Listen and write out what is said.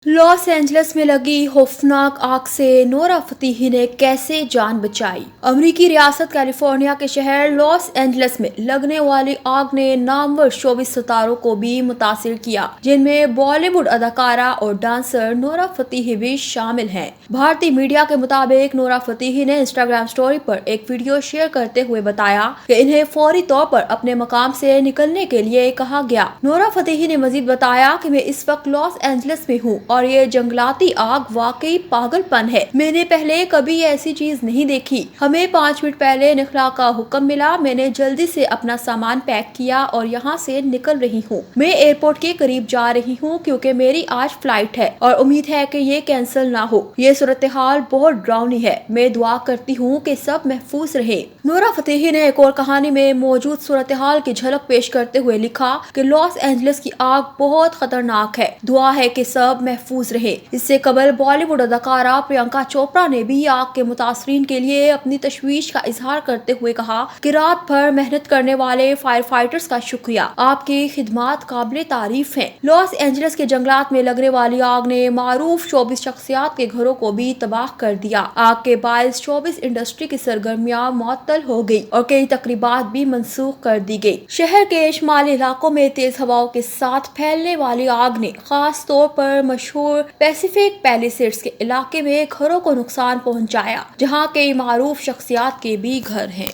Los Angeles में लगी खौफनाक आग से नोरा फतेही ने कैसे जान बचाई। अमेरिकी रियासत कैलिफोर्निया के शहर लॉस एंजलिस में लगने वाली आग ने नामवर शोबिस सितारों को भी मुतासिर किया, जिनमें बॉलीवुड अदाकारा और डांसर नोरा फतेही भी शामिल हैं। भारतीय मीडिया के मुताबिक नोरा फतेही ने इंस्टाग्राम स्टोरी पर एक वीडियो शेयर करते हुए बताया कि इन्हें फौरी तौर पर अपने मकाम से निकलने के लिए कहा गया। नोरा फतेही ने मजीद बताया कि मैं इस वक्त लॉस एंजलिस में हूँ और ये जंगलाती आग वाकई पागलपन है। मैंने पहले कभी ऐसी चीज नहीं देखी। हमें 5 मिनट पहले निकला का हुक्म मिला। मैंने जल्दी से अपना सामान पैक किया और यहाँ से निकल रही हूँ। मैं एयरपोर्ट के करीब जा रही हूँ क्योंकि मेरी आज फ्लाइट है और उम्मीद है कि ये कैंसिल ना हो। ये सूरत हाल बहुत डरावनी है। मैं दुआ करती हूँ कि सब महफूज रहे। नोरा फतेही ने एक और कहानी में मौजूद सूरत हाल की झलक पेश करते हुए लिखा कि लॉस एंजलिस की आग बहुत खतरनाक है। दुआ है कि सब महफूज रहे। इससे कबल बॉलीवुड अदाकारा प्रियंका चोपड़ा ने भी आग के मुतासरीन के लिए अपनी तशवीश का इजहार करते हुए कहा कि रात भर मेहनत करने वाले फायर फाइटर्स का शुक्रिया। आपकी खिदमत काबिले तारीफ हैं। लॉस एंजलिस के जंगलात में लगने वाली आग ने मारूफ शोबिस शख्सियात के घरों को भी तबाह कर दिया। आग के बायस शोबिस इंडस्ट्री की सरगर्मियां मुअत्तल हो गई और कई तकरीबात भी मनसूख कर दी गई। शहर के शुमाली इलाकों में तेज हवाओं के साथ फैलने वाली आग ने खास तौर पर मशहूर पैसिफिक पैलिसेड्स के इलाके में घरों को नुकसान पहुंचाया, जहां कई मारूफ शख्सियात के भी घर हैं।